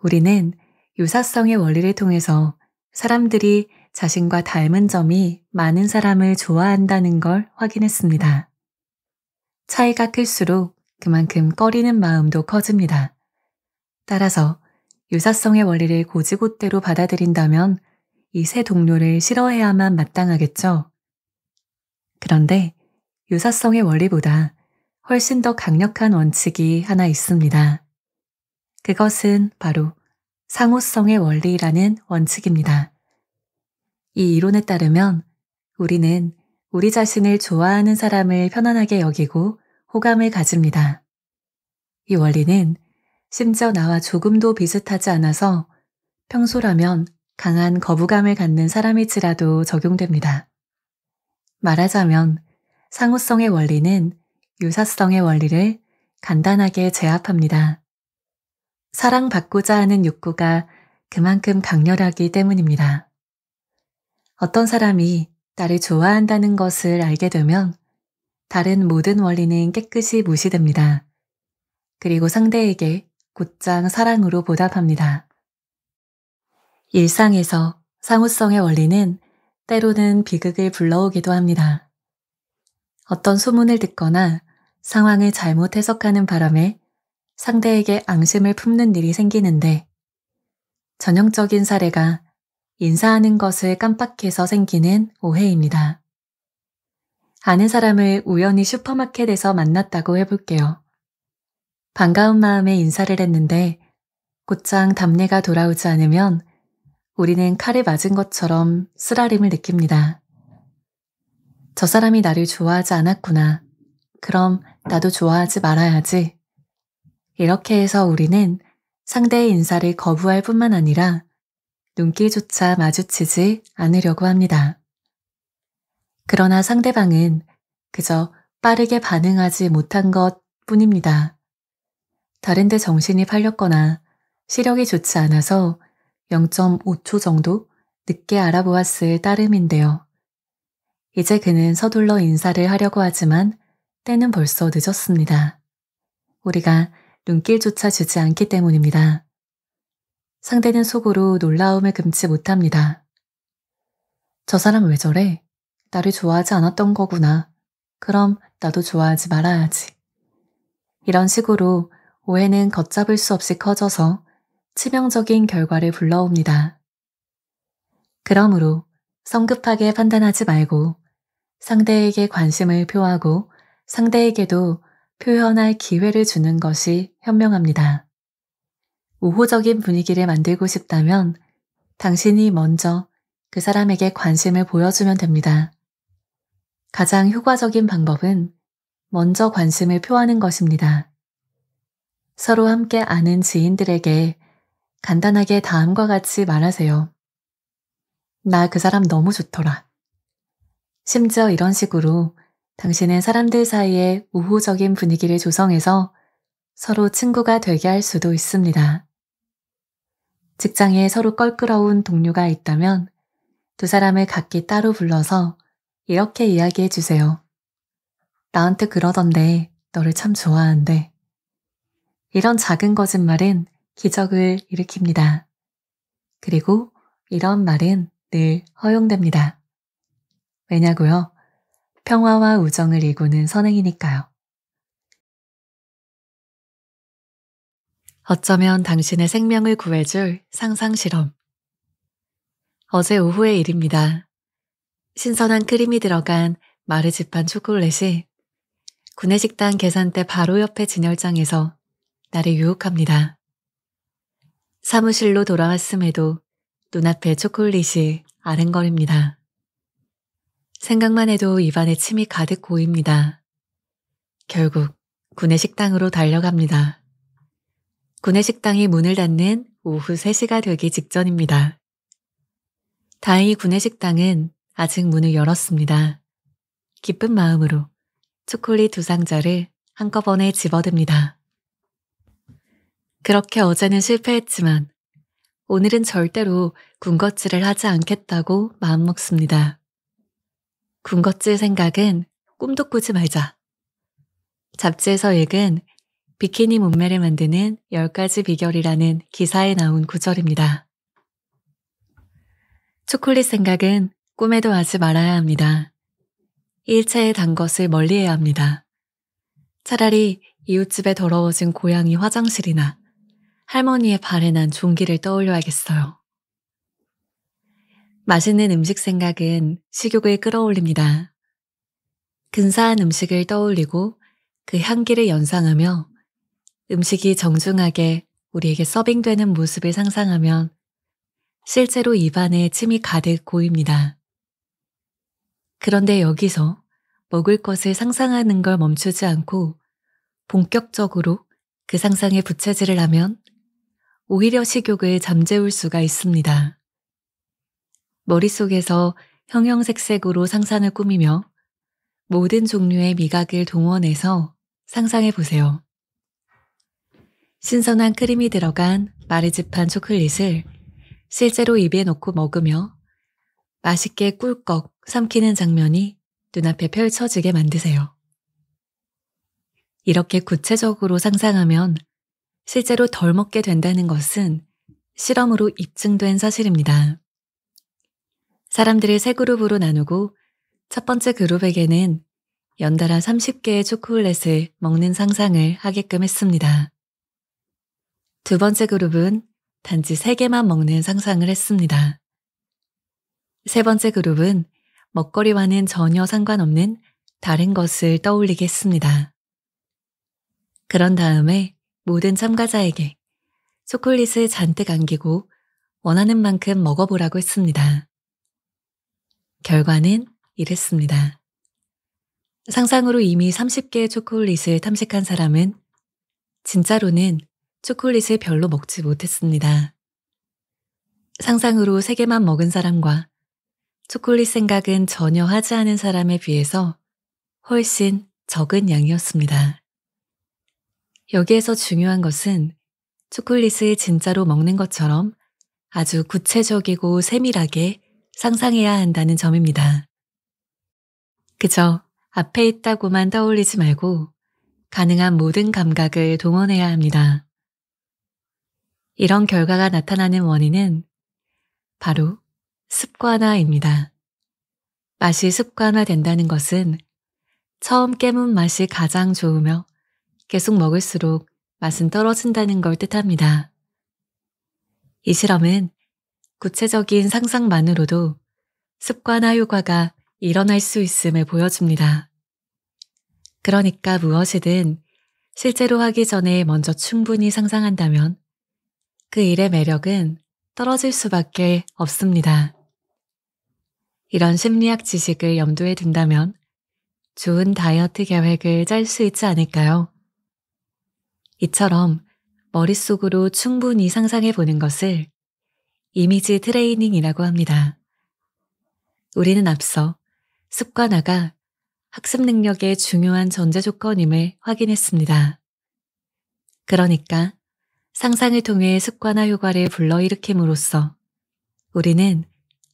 우리는 유사성의 원리를 통해서 사람들이 자신과 닮은 점이 많은 사람을 좋아한다는 걸 확인했습니다. 차이가 클수록 그만큼 꺼리는 마음도 커집니다. 따라서 유사성의 원리를 고지곳대로 받아들인다면 이 새 동료를 싫어해야만 마땅하겠죠. 그런데 유사성의 원리보다 훨씬 더 강력한 원칙이 하나 있습니다. 그것은 바로 상호성의 원리라는 원칙입니다. 이 이론에 따르면 우리는 우리 자신을 좋아하는 사람을 편안하게 여기고 호감을 가집니다. 이 원리는 심지어 나와 조금도 비슷하지 않아서 평소라면 강한 거부감을 갖는 사람일지라도 적용됩니다. 말하자면 상호성의 원리는 유사성의 원리를 간단하게 제압합니다. 사랑받고자 하는 욕구가 그만큼 강렬하기 때문입니다. 어떤 사람이 나를 좋아한다는 것을 알게 되면 다른 모든 원리는 깨끗이 무시됩니다. 그리고 상대에게 곧장 사랑으로 보답합니다. 일상에서 상호성의 원리는 때로는 비극을 불러오기도 합니다. 어떤 소문을 듣거나 상황을 잘못 해석하는 바람에 상대에게 앙심을 품는 일이 생기는데 전형적인 사례가 인사하는 것을 깜빡해서 생기는 오해입니다. 아는 사람을 우연히 슈퍼마켓에서 만났다고 해볼게요. 반가운 마음에 인사를 했는데 곧장 답례가 돌아오지 않으면 우리는 칼을 맞은 것처럼 쓰라림을 느낍니다. 저 사람이 나를 좋아하지 않았구나. 그럼 나도 좋아하지 말아야지. 이렇게 해서 우리는 상대의 인사를 거부할 뿐만 아니라 눈길조차 마주치지 않으려고 합니다. 그러나 상대방은 그저 빠르게 반응하지 못한 것 뿐입니다. 다른 데 정신이 팔렸거나 시력이 좋지 않아서 0.5초 정도 늦게 알아보았을 따름인데요. 이제 그는 서둘러 인사를 하려고 하지만 때는 벌써 늦었습니다. 우리가 눈길조차 주지 않기 때문입니다. 상대는 속으로 놀라움을 금치 못합니다. 저 사람 왜 저래? 나를 좋아하지 않았던 거구나. 그럼 나도 좋아하지 말아야지. 이런 식으로 오해는 걷잡을 수 없이 커져서 치명적인 결과를 불러옵니다. 그러므로 성급하게 판단하지 말고 상대에게 관심을 표하고 상대에게도 표현할 기회를 주는 것이 현명합니다. 우호적인 분위기를 만들고 싶다면 당신이 먼저 그 사람에게 관심을 보여주면 됩니다. 가장 효과적인 방법은 먼저 관심을 표하는 것입니다. 서로 함께 아는 지인들에게 간단하게 다음과 같이 말하세요. 나 그 사람 너무 좋더라. 심지어 이런 식으로 당신은 사람들 사이에 우호적인 분위기를 조성해서 서로 친구가 되게 할 수도 있습니다. 직장에 서로 껄끄러운 동료가 있다면 두 사람을 각기 따로 불러서 이렇게 이야기해 주세요. 나한테 그러던데 너를 참 좋아한대. 이런 작은 거짓말은 기적을 일으킵니다. 그리고 이런 말은 늘 허용됩니다. 왜냐고요? 평화와 우정을 이루는 선행이니까요. 어쩌면 당신의 생명을 구해줄 상상실험. 어제 오후의 일입니다. 신선한 크림이 들어간 마르지판 초콜릿이 구내식당 계산대 바로 옆에 진열장에서 나를 유혹합니다. 사무실로 돌아왔음에도 눈앞에 초콜릿이 아른거립니다. 생각만 해도 입안에 침이 가득 고입니다. 결국 구내식당으로 달려갑니다. 구내식당이 문을 닫는 오후 3시가 되기 직전입니다. 다행히 구내식당은 아직 문을 열었습니다. 기쁜 마음으로 초콜릿 2상자를 한꺼번에 집어듭니다. 그렇게 어제는 실패했지만 오늘은 절대로 군것질을 하지 않겠다고 마음먹습니다. 군것질 생각은 꿈도 꾸지 말자. 잡지에서 읽은 비키니 몸매를 만드는 10가지 비결이라는 기사에 나온 구절입니다. 초콜릿 생각은 꿈에도 하지 말아야 합니다. 일체에 단 것을 멀리해야 합니다. 차라리 이웃집에 더러워진 고양이 화장실이나 할머니의 발에 난 종기를 떠올려야겠어요. 맛있는 음식 생각은 식욕을 끌어올립니다. 근사한 음식을 떠올리고 그 향기를 연상하며 음식이 정중하게 우리에게 서빙되는 모습을 상상하면 실제로 입안에 침이 가득 고입니다. 그런데 여기서 먹을 것을 상상하는 걸 멈추지 않고 본격적으로 그 상상에 부채질을 하면 오히려 식욕을 잠재울 수가 있습니다. 머릿속에서 형형색색으로 상상을 꾸미며 모든 종류의 미각을 동원해서 상상해 보세요. 신선한 크림이 들어간 마르지판 초콜릿을 실제로 입에 넣고 먹으며 맛있게 꿀꺽 삼키는 장면이 눈앞에 펼쳐지게 만드세요. 이렇게 구체적으로 상상하면 실제로 덜 먹게 된다는 것은 실험으로 입증된 사실입니다. 사람들을 세 그룹으로 나누고 첫 번째 그룹에게는 연달아 30개의 초콜릿을 먹는 상상을 하게끔 했습니다. 두 번째 그룹은 단지 3개만 먹는 상상을 했습니다. 세 번째 그룹은 먹거리와는 전혀 상관없는 다른 것을 떠올리게 했습니다. 그런 다음에 모든 참가자에게 초콜릿을 잔뜩 안기고 원하는 만큼 먹어보라고 했습니다. 결과는 이랬습니다. 상상으로 이미 30개의 초콜릿을 탐식한 사람은 진짜로는 초콜릿을 별로 먹지 못했습니다. 상상으로 3개만 먹은 사람과 초콜릿 생각은 전혀 하지 않은 사람에 비해서 훨씬 적은 양이었습니다. 여기에서 중요한 것은 초콜릿을 진짜로 먹는 것처럼 아주 구체적이고 세밀하게 상상해야 한다는 점입니다. 그저 앞에 있다고만 떠올리지 말고 가능한 모든 감각을 동원해야 합니다. 이런 결과가 나타나는 원인은 바로 습관화입니다. 맛이 습관화된다는 것은 처음 깨문 맛이 가장 좋으며 계속 먹을수록 맛은 떨어진다는 걸 뜻합니다. 이 실험은 구체적인 상상만으로도 습관화 효과가 일어날 수 있음을 보여줍니다. 그러니까 무엇이든 실제로 하기 전에 먼저 충분히 상상한다면 그 일의 매력은 떨어질 수밖에 없습니다. 이런 심리학 지식을 염두에 둔다면 좋은 다이어트 계획을 짤 수 있지 않을까요? 이처럼 머릿속으로 충분히 상상해 보는 것을 이미지 트레이닝이라고 합니다. 우리는 앞서 습관화가 학습 능력의 중요한 전제 조건임을 확인했습니다. 그러니까 상상을 통해 습관화 효과를 불러일으킴으로써 우리는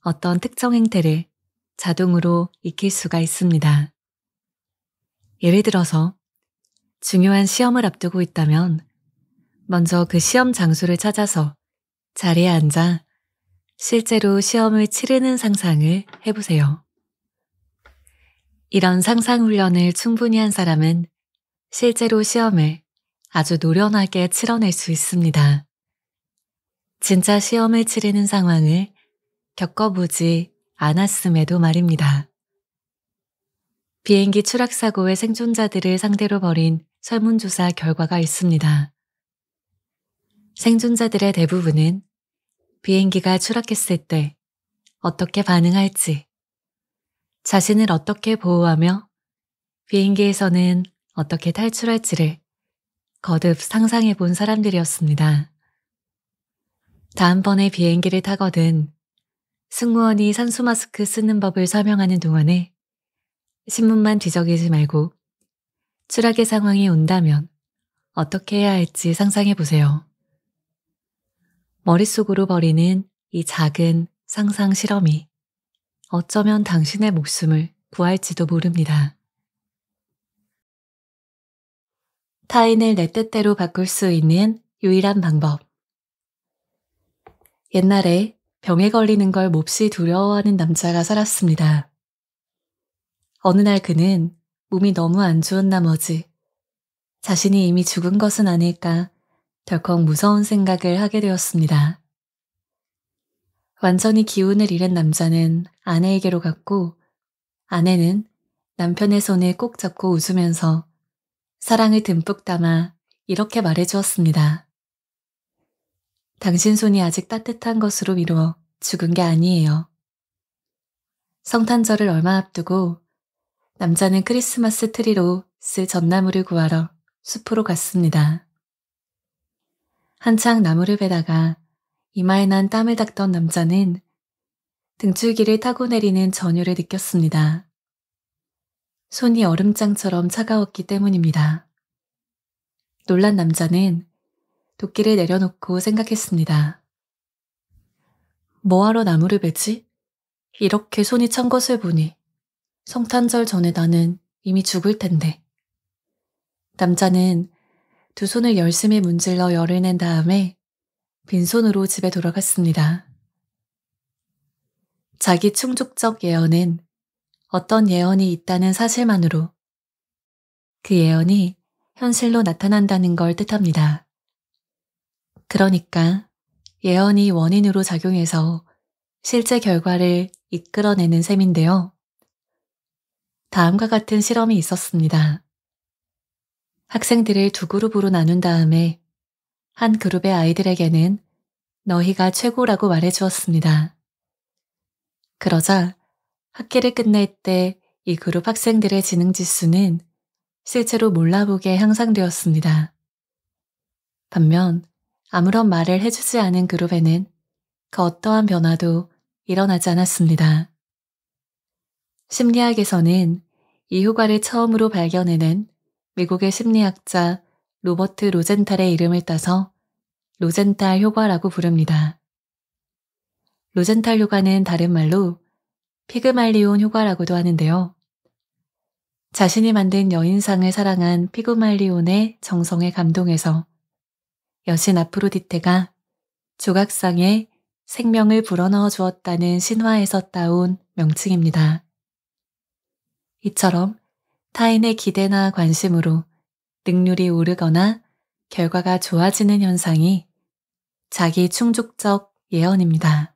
어떤 특정 행태를 자동으로 익힐 수가 있습니다. 예를 들어서 중요한 시험을 앞두고 있다면 먼저 그 시험 장소를 찾아서 자리에 앉아 실제로 시험을 치르는 상상을 해보세요. 이런 상상 훈련을 충분히 한 사람은 실제로 시험을 아주 노련하게 치러낼 수 있습니다. 진짜 시험을 치르는 상황을 겪어보지 않았음에도 말입니다. 비행기 추락사고의 생존자들을 상대로 벌인 설문조사 결과가 있습니다. 생존자들의 대부분은 비행기가 추락했을 때 어떻게 반응할지, 자신을 어떻게 보호하며 비행기에서는 어떻게 탈출할지를 거듭 상상해 본 사람들이었습니다. 다음번에 비행기를 타거든 승무원이 산소 마스크 쓰는 법을 설명하는 동안에 신문만 뒤적이지 말고 추락의 상황이 온다면 어떻게 해야 할지 상상해 보세요. 머릿속으로 벌이는 이 작은 상상 실험이 어쩌면 당신의 목숨을 구할지도 모릅니다. 타인을 내 뜻대로 바꿀 수 있는 유일한 방법. 옛날에 병에 걸리는 걸 몹시 두려워하는 남자가 살았습니다. 어느 날 그는 몸이 너무 안 좋은 나머지 자신이 이미 죽은 것은 아닐까 덜컥 무서운 생각을 하게 되었습니다. 완전히 기운을 잃은 남자는 아내에게로 갔고 아내는 남편의 손을 꼭 잡고 웃으면서 사랑을 듬뿍 담아 이렇게 말해주었습니다. 당신 손이 아직 따뜻한 것으로 미루어 죽은 게 아니에요. 성탄절을 얼마 앞두고 남자는 크리스마스 트리로 쓸 전나무를 구하러 숲으로 갔습니다. 한창 나무를 베다가 이마에 난 땀을 닦던 남자는 등줄기를 타고 내리는 전율을 느꼈습니다. 손이 얼음장처럼 차가웠기 때문입니다. 놀란 남자는 도끼를 내려놓고 생각했습니다. 뭐하러 나무를 베지? 이렇게 손이 찬 것을 보니 성탄절 전에 나는 이미 죽을 텐데. 남자는 두 손을 열심히 문질러 열을 낸 다음에 빈손으로 집에 돌아갔습니다. 자기 충족적 예언은 어떤 예언이 있다는 사실만으로 그 예언이 현실로 나타난다는 걸 뜻합니다. 그러니까 예언이 원인으로 작용해서 실제 결과를 이끌어내는 셈인데요. 다음과 같은 실험이 있었습니다. 학생들을 두 그룹으로 나눈 다음에 한 그룹의 아이들에게는 너희가 최고라고 말해주었습니다. 그러자 학기를 끝낼 때 이 그룹 학생들의 지능지수는 실제로 몰라보게 향상되었습니다. 반면 아무런 말을 해주지 않은 그룹에는 그 어떠한 변화도 일어나지 않았습니다. 심리학에서는 이 효과를 처음으로 발견해낸 미국의 심리학자 로버트 로젠탈의 이름을 따서 로젠탈 효과라고 부릅니다. 로젠탈 효과는 다른 말로 피그말리온 효과라고도 하는데요. 자신이 만든 여인상을 사랑한 피그말리온의 정성에 감동해서 여신 아프로디테가 조각상에 생명을 불어넣어 주었다는 신화에서 따온 명칭입니다. 이처럼 타인의 기대나 관심으로 능률이 오르거나 결과가 좋아지는 현상이 자기 충족적 예언입니다.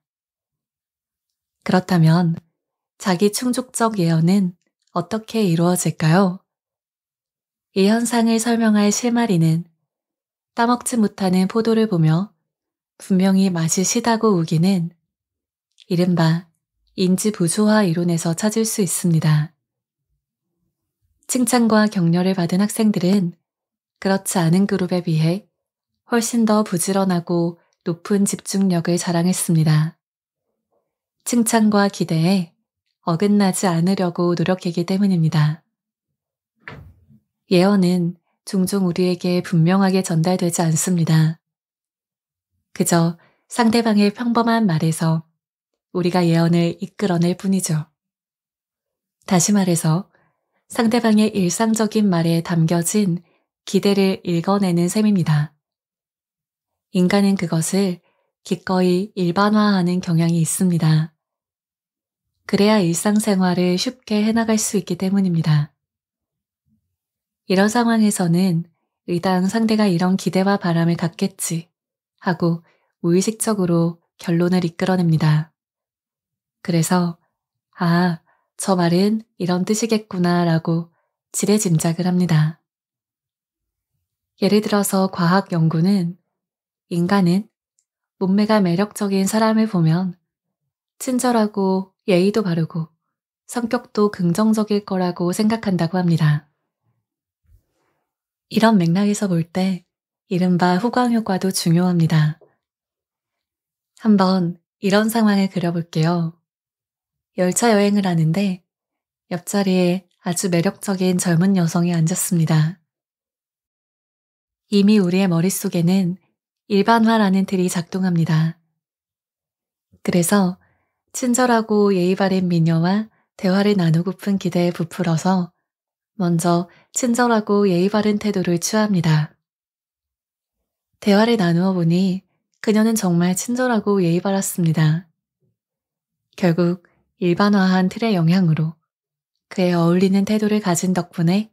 그렇다면 자기 충족적 예언은 어떻게 이루어질까요? 이 현상을 설명할 실마리는 따먹지 못하는 포도를 보며 분명히 맛이 시다고 우기는 이른바 인지부조화 이론에서 찾을 수 있습니다. 칭찬과 격려를 받은 학생들은 그렇지 않은 그룹에 비해 훨씬 더 부지런하고 높은 집중력을 자랑했습니다. 칭찬과 기대에 어긋나지 않으려고 노력했기 때문입니다. 예언은 종종 우리에게 분명하게 전달되지 않습니다. 그저 상대방의 평범한 말에서 우리가 예언을 이끌어낼 뿐이죠. 다시 말해서 상대방의 일상적인 말에 담겨진 기대를 읽어내는 셈입니다. 인간은 그것을 기꺼이 일반화하는 경향이 있습니다. 그래야 일상생활을 쉽게 해나갈 수 있기 때문입니다. 이런 상황에서는 의당 상대가 이런 기대와 바람을 갖겠지 하고 무의식적으로 결론을 이끌어냅니다. 그래서 저 말은 이런 뜻이겠구나 라고 지레짐작을 합니다. 예를 들어서 과학 연구는 인간은 몸매가 매력적인 사람을 보면 친절하고 예의도 바르고 성격도 긍정적일 거라고 생각한다고 합니다. 이런 맥락에서 볼 때 이른바 후광효과도 중요합니다. 한번 이런 상황을 그려볼게요. 열차 여행을 하는데 옆자리에 아주 매력적인 젊은 여성이 앉았습니다. 이미 우리의 머릿속에는 일반화라는 틀이 작동합니다. 그래서 친절하고 예의 바른 미녀와 대화를 나누고픈 기대에 부풀어서 먼저 친절하고 예의 바른 태도를 취합니다. 대화를 나누어 보니 그녀는 정말 친절하고 예의 바랐습니다. 결국 일반화한 틀의 영향으로 그에 어울리는 태도를 가진 덕분에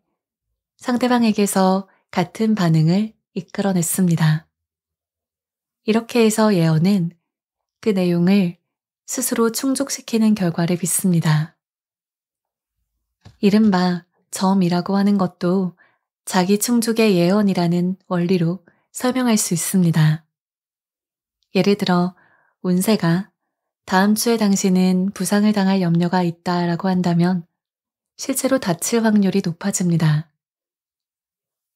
상대방에게서 같은 반응을 이끌어냈습니다. 이렇게 해서 예언은 그 내용을 스스로 충족시키는 결과를 빚습니다. 이른바 점이라고 하는 것도 자기 충족의 예언이라는 원리로 설명할 수 있습니다. 예를 들어 운세가 다음 주에 당신은 부상을 당할 염려가 있다라고 한다면 실제로 다칠 확률이 높아집니다.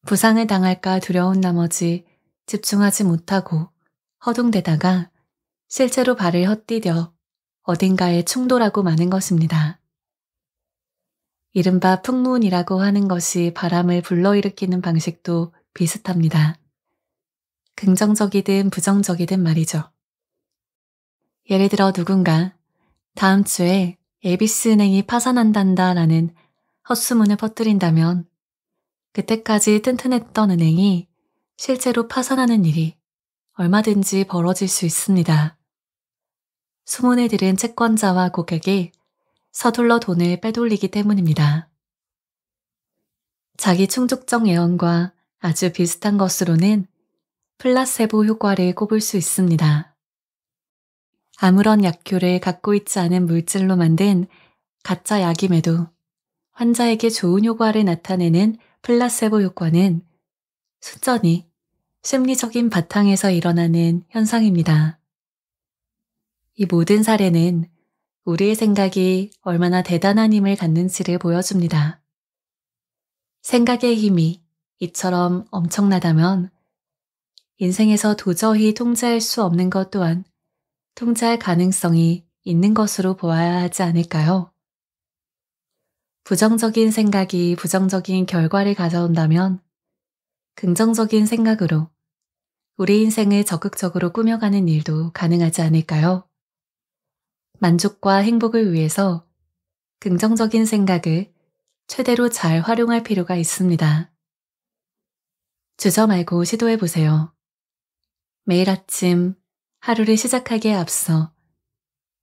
부상을 당할까 두려운 나머지 집중하지 못하고 허둥대다가 실제로 발을 헛디뎌 어딘가에 충돌하고 마는 것입니다. 이른바 풍문이라고 하는 것이 바람을 불러일으키는 방식도 비슷합니다. 긍정적이든 부정적이든 말이죠. 예를 들어 누군가 다음 주에 ABC은행이 파산한단다라는 헛소문을 퍼뜨린다면 그때까지 튼튼했던 은행이 실제로 파산하는 일이 얼마든지 벌어질 수 있습니다. 소문을 들은 채권자와 고객이 서둘러 돈을 빼돌리기 때문입니다. 자기 충족적 예언과 아주 비슷한 것으로는 플라세보 효과를 꼽을 수 있습니다. 아무런 약효를 갖고 있지 않은 물질로 만든 가짜 약임에도 환자에게 좋은 효과를 나타내는 플라세보 효과는 순전히 심리적인 바탕에서 일어나는 현상입니다. 이 모든 사례는 우리의 생각이 얼마나 대단한 힘을 갖는지를 보여줍니다. 생각의 힘이 이처럼 엄청나다면 인생에서 도저히 통제할 수 없는 것 또한 통제할 가능성이 있는 것으로 보아야 하지 않을까요? 부정적인 생각이 부정적인 결과를 가져온다면 긍정적인 생각으로 우리 인생을 적극적으로 꾸며가는 일도 가능하지 않을까요? 만족과 행복을 위해서 긍정적인 생각을 최대로 잘 활용할 필요가 있습니다. 주저 말고 시도해보세요. 매일 아침 하루를 시작하기에 앞서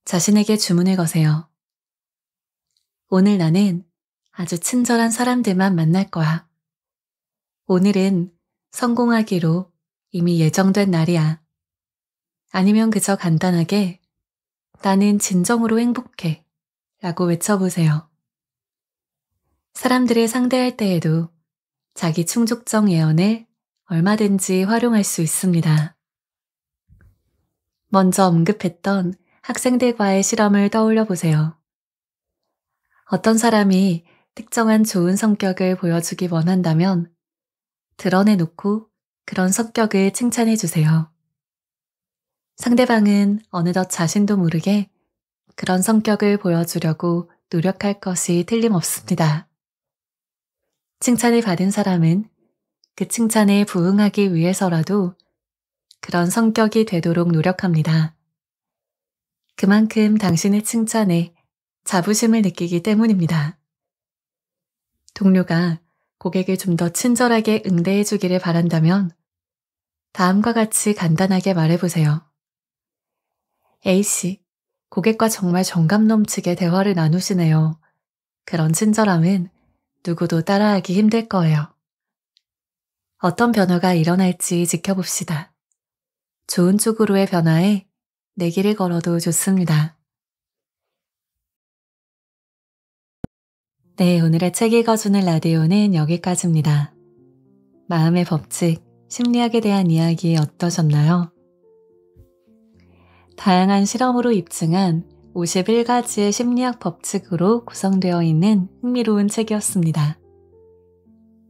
자신에게 주문을 거세요. 오늘 나는 아주 친절한 사람들만 만날 거야. 오늘은 성공하기로 이미 예정된 날이야. 아니면 그저 간단하게 나는 진정으로 행복해 라고 외쳐보세요. 사람들을 상대할 때에도 자기 충족적 예언을 얼마든지 활용할 수 있습니다. 먼저 언급했던 학생들과의 실험을 떠올려 보세요. 어떤 사람이 특정한 좋은 성격을 보여주기 원한다면 드러내놓고 그런 성격을 칭찬해 주세요. 상대방은 어느덧 자신도 모르게 그런 성격을 보여주려고 노력할 것이 틀림없습니다. 칭찬을 받은 사람은 그 칭찬에 부응하기 위해서라도 그런 성격이 되도록 노력합니다. 그만큼 당신의 칭찬에 자부심을 느끼기 때문입니다. 동료가 고객을 좀 더 친절하게 응대해 주기를 바란다면 다음과 같이 간단하게 말해보세요. A씨, 고객과 정말 정감 넘치게 대화를 나누시네요. 그런 친절함은 누구도 따라하기 힘들 거예요. 어떤 변화가 일어날지 지켜봅시다. 좋은 쪽으로의 변화에 내기를 걸어도 좋습니다. 네, 오늘의 책 읽어주는 라디오는 여기까지입니다. 마음의 법칙, 심리학에 대한 이야기 어떠셨나요? 다양한 실험으로 입증한 51가지의 심리학 법칙으로 구성되어 있는 흥미로운 책이었습니다.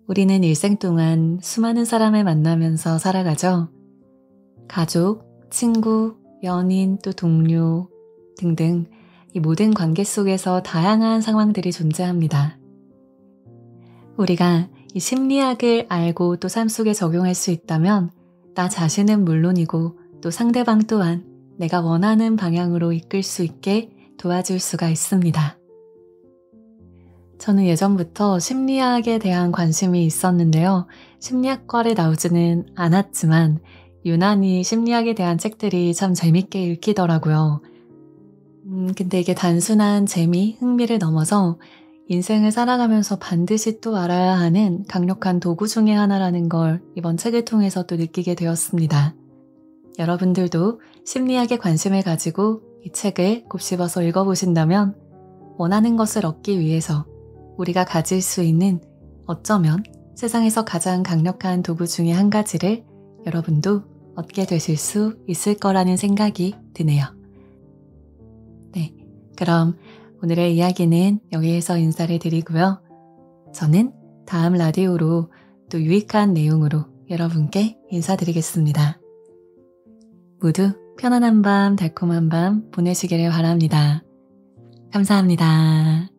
우리는 일생 동안 수많은 사람을 만나면서 살아가죠. 가족, 친구, 연인, 또 동료 등등 이 모든 관계 속에서 다양한 상황들이 존재합니다. 우리가 이 심리학을 알고 또 삶 속에 적용할 수 있다면 나 자신은 물론이고 또 상대방 또한 내가 원하는 방향으로 이끌 수 있게 도와줄 수가 있습니다. 저는 예전부터 심리학에 대한 관심이 있었는데요. 심리학과를 나오지는 않았지만 유난히 심리학에 대한 책들이 참 재밌게 읽히더라고요. 근데 이게 단순한 재미, 흥미를 넘어서 인생을 살아가면서 반드시 또 알아야 하는 강력한 도구 중에 하나라는 걸 이번 책을 통해서 또 느끼게 되었습니다. 여러분들도 심리학에 관심을 가지고 이 책을 곱씹어서 읽어보신다면 원하는 것을 얻기 위해서 우리가 가질 수 있는 어쩌면 세상에서 가장 강력한 도구 중에 한 가지를 여러분도 얻게 되실 수 있을 거라는 생각이 드네요. 그럼 오늘의 이야기는 여기에서 인사를 드리고요. 저는 다음 라디오로 또 유익한 내용으로 여러분께 인사드리겠습니다. 모두 편안한 밤, 달콤한 밤 보내시기를 바랍니다. 감사합니다.